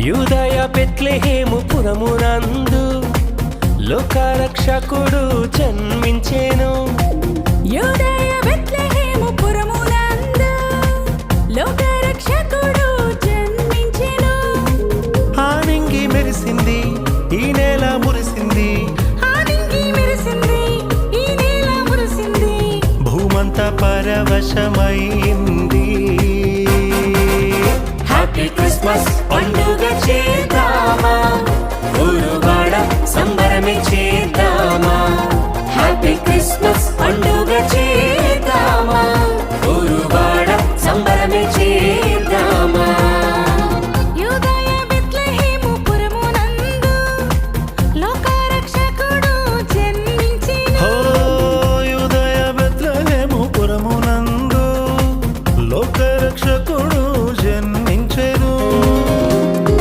యూదయ బెత్లెహేము పురమునందు లోకరక్షకుడు జన్మించెను. యూదయ బెత్లెహేము పురమునందు లోకరక్షకుడు జన్మించెను. ఆనింగి మెరిసింది ఈ నేల మురిసింది, ఆనింగి మెరిసింది ఈ నేల మురిసింది, భూమంతా పరవశమైంది. హ్యాపీ క్రిస్మస్ పండుగ చేద్దామా, ఊరువాడ సంబరమే చేద్దామా. హ్యాపీ క్రిస్మస్ పండుగ